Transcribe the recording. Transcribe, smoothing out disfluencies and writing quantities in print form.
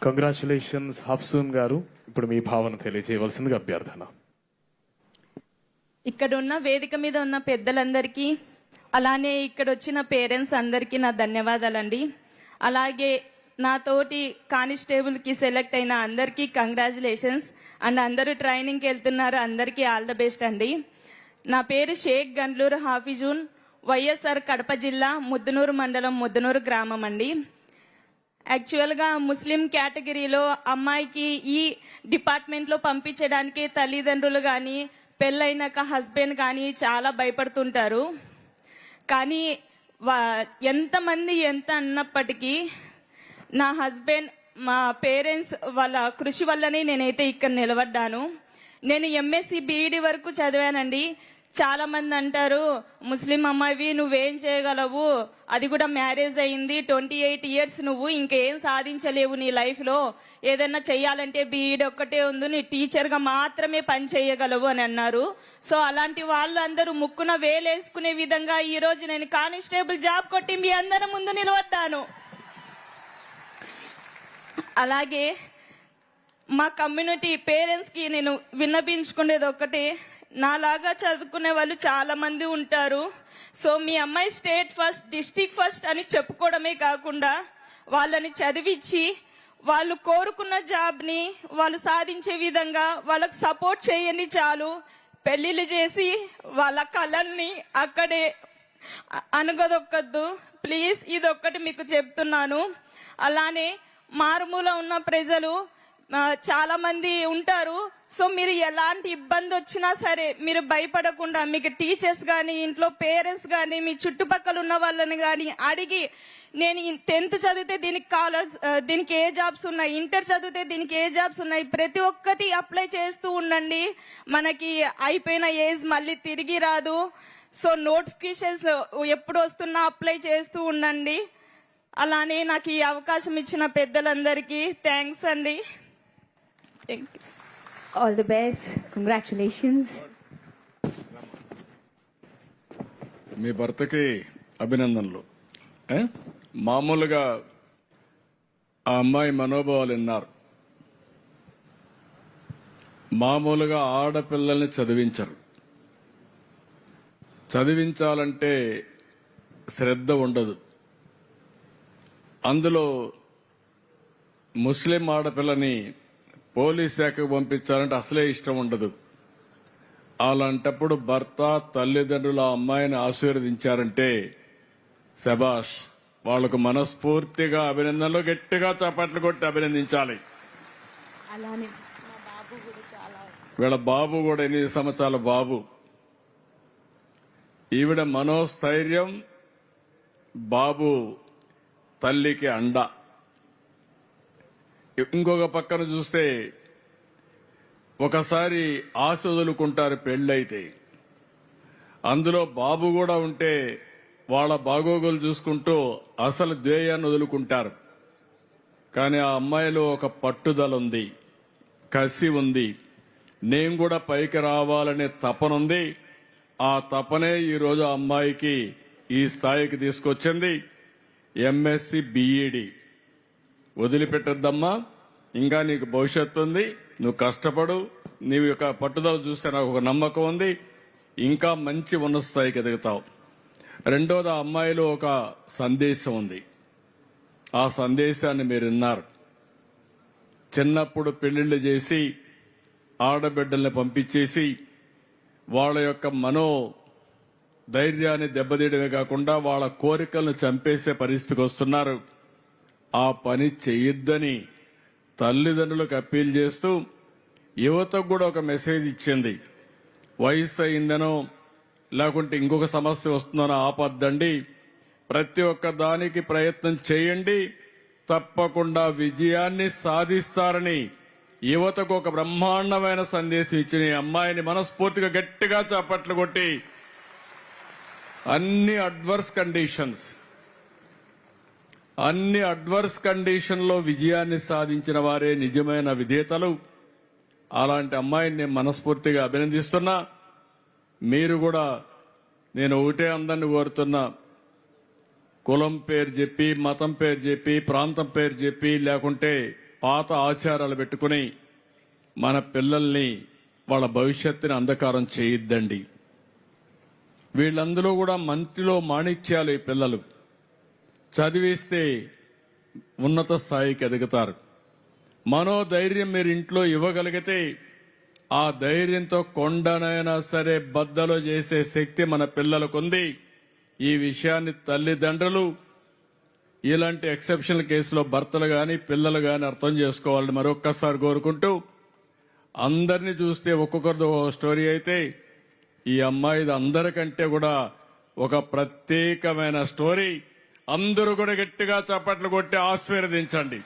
Congratulations హఫ్సూన్ గారు. ఇప్పుడు మీ భావన తెలియజేయవలసిందిగా అభ్యర్థన. ఇక్కడ ఉన్న వేదిక మీద ఉన్న పెద్దలందరికీ, అలానే ఇక్కడ వచ్చిన పేరెంట్స్ అందరికీ నా ధన్యవాదాలండి. అలాగే నా తోటి కానిస్టేబుల్ కి సెలెక్ట్ అయిన అందరికీ కంగ్రాచులేషన్స్. అండ్ అందరూ ట్రైనింగ్కి వెళ్తున్నారు, అందరికీ ఆల్ ద బెస్ట్ అండి. నా పేరు షేక్ గండ్లూరు హాఫిజూన్, వైఎస్ఆర్ కడప జిల్లా ముద్దునూరు మండలం ముద్దునూరు గ్రామం అండి. యాక్చువల్గా ముస్లిం కేటగిరీలో అమ్మాయికి ఈ డిపార్ట్మెంట్లో పంపించడానికి తల్లిదండ్రులు కానీ పెళ్ళైనాక హస్బెండ్ కానీ చాలా భయపడుతుంటారు. కానీ ఎంతమంది ఎంత అన్నప్పటికీ నా హస్బెండ్, మా పేరెంట్స్ వాళ్ళ కృషి వల్లనే నేనైతే ఇక్కడ నిలబడ్డాను. నేను ఎంఎస్సి బీఈడి వరకు చదివానండి. చాలా మంది అంటారు, ముస్లిం అమ్మాయివి నువ్వేం చేయగలవు, అది కూడా మ్యారేజ్ అయింది, 28 years, నువ్వు ఇంకేం సాధించలేవు నీ లైఫ్లో, ఏదైనా చెయ్యాలంటే బీఈడి ఒక్కటే ఉంది, నీ టీచర్గా మాత్రమే పని చేయగలవు అని అన్నారు. సో అలాంటి వాళ్ళు అందరూ ముక్కున వేలేసుకునే విధంగా ఈరోజు నేను కానిస్టేబుల్ జాబ్ కొట్టి మీ అందరి ముందు నిలబడ్డాను. అలాగే మా కమ్యూనిటీ పేరెంట్స్కి నేను విన్నపించుకునేది ఒక్కటే, నాలాగా చదువుకునే వాళ్ళు చాలా మంది ఉంటారు. సో మీ అమ్మాయి స్టేట్ ఫస్ట్, డిస్ట్రిక్ట్ ఫస్ట్ అని చెప్పుకోవడమే కాకుండా వాళ్ళని చదివించి వాళ్ళు కోరుకున్న జాబ్ని వాళ్ళు సాధించే విధంగా వాళ్ళకు సపోర్ట్ చేయండి చాలు. పెళ్లిళ్ళు చేసి వాళ్ళ కళల్ని అక్కడే అనగదొక్కద్దు ప్లీజ్, ఇదొక్కటి మీకు చెప్తున్నాను. అలానే మారుమూల ఉన్న ప్రజలు చాలా మంది ఉంటారు. సో మీరు ఎలాంటి ఇబ్బంది వచ్చినా సరే మీరు భయపడకుండా, మీకు టీచర్స్ కానీ ఇంట్లో పేరెంట్స్ కానీ మీ చుట్టుపక్కల ఉన్న వాళ్ళని కానీ అడిగి, నేను 10th చదివితే దీనికి ఏ జాబ్స్ ఉన్నాయి, ఇంటర్ చదివితే దీనికి ఏ జాబ్స్ ఉన్నాయి, ప్రతి ఒక్కటి అప్లై చేస్తూ ఉండండి. మనకి అయిపోయిన ఏజ్ మళ్ళీ తిరిగి రాదు. సో నోటిఫికేషన్స్ ఎప్పుడు వస్తున్నా అప్లై చేస్తూ ఉండండి. అలానే నాకు ఈ అవకాశం ఇచ్చిన పెద్దలందరికీ థ్యాంక్స్ అండి. Thank you. All the best. Congratulations. మీ భర్తకి అభినందనలు. మామూలుగా ఆ అమ్మాయి మనోభావాలు విన్నారు. మామూలుగా ఆడపిల్లల్ని చదివించరు. చదివించాలంటే శ్రద్ధ ఉండదు. అందులో ముస్లిం ఆడపిల్లని పోలీస్ శాఖకు పంపించాలంటే అసలే ఇష్టం ఉండదు. అలాంటప్పుడు భర్త, తల్లిదండ్రులు ఆ అమ్మాయిని ఆశీర్వదించారంటే శబాష్, వాళ్లకు మనస్ఫూర్తిగా అభినందనలు, గట్టిగా చప్పట్లు కొట్టి అభినందించాలి. వీళ్ళ బాబు కూడా 8 సంవత్సరాల బాబు. ఈవిడ మనోస్థైర్యం, బాబు తల్లికి అండ. ఇంకొక పక్కన చూస్తే ఒకసారి ఆశ వదులుకుంటారు పెళ్ళైతే. అందులో బాబు కూడా ఉంటే వాళ్ళ బాగోగులు చూసుకుంటూ అసలు ధ్యేయాన్ని వదులుకుంటారు. కానీ ఆ అమ్మాయిలో ఒక పట్టుదల ఉంది, కసి ఉంది, నేను కూడా పైకి రావాలనే తపనుంది. ఆ తపనే ఈరోజు ఆ అమ్మాయికి ఈ స్థాయికి తీసుకొచ్చింది. ఎంఎస్సి బీఈడి వదిలిపెట్టద్దమ్మా, ఇంకా నీకు భవిష్యత్తు ఉంది, నువ్వు కష్టపడు, నీ యొక్క పట్టుదల చూస్తే నాకు ఒక నమ్మకం ఉంది, ఇంకా మంచి ఉన్నత స్థాయికి ఎదుగుతావు. రెండోది, ఆ అమ్మాయిలో ఒక సందేశం ఉంది. ఆ సందేశాన్ని మీరు విన్నారు. చిన్నప్పుడు పెళ్లిళ్లు చేసి ఆడబిడ్డల్ని పంపించేసి వాళ్ళ యొక్క ధైర్యాన్ని దెబ్బతీయడమే కాకుండా వాళ్ళ కోరికలను చంపేసే పరిస్థితికి వస్తున్నారు. ఆ పని చేయొద్దని తల్లిదండ్రులకు అప్పీల్ చేస్తూ యువతకు కూడా ఒక మెసేజ్ ఇచ్చింది. వయసు అయిందనో లేకుంటే ఇంకొక సమస్య వస్తుందనో ఆపద్దండి, ప్రతి ఒక్క దానికి ప్రయత్నం చేయండి, తప్పకుండా విజయాన్ని సాధిస్తారని యువతకు ఒక బ్రహ్మాండమైన సందేశం ఇచ్చిన ఈ అమ్మాయిని మనస్ఫూర్తిగా గట్టిగా చప్పట్లు కొట్టి, అన్ని అడ్వర్స్ కండిషన్లో విజయాన్ని సాధించిన వారే నిజమైన విధేతలు. అలాంటి అమ్మాయిని నేను మనస్ఫూర్తిగా అభినందిస్తున్నా. మీరు కూడా, నేను ఒకటే అందరిని కోరుతున్నా, కులం పేరు చెప్పి, మతం పేరు చెప్పి, ప్రాంతం పేరు చెప్పి, లేకుంటే పాత ఆచారాలు పెట్టుకుని మన పిల్లల్ని వాళ్ళ భవిష్యత్తుని అంధకారం చేయొద్దండి. వీళ్ళందరూ కూడా మంత్రిలో మాణిక్యాలు ఈ పిల్లలు. చదివిస్తే ఉన్నత స్థాయికి ఎదుగుతారు. మనోధైర్యం మీరు ఇంట్లో ఇవ్వగలిగితే ఆ ధైర్యంతో కొండనైనా సరే బద్దలు చేసే శక్తి మన పిల్లలకుంది. ఈ విషయాన్ని తల్లిదండ్రులు ఇలాంటి ఎక్సెప్షనల్ కేసులో భర్తలు గాని పిల్లలు గాని అర్థం చేసుకోవాలని మరొక్కసారి కోరుకుంటూ, అందరినీ చూస్తే ఒక్కొక్కరితో ఒక స్టోరీ అయితే ఈ అమ్మాయిది అందరికంటే కూడా ఒక ప్రత్యేకమైన స్టోరీ. అందరూ కూడా గట్టిగా చప్పట్లు కొట్టి ఆశీర్వదించండి.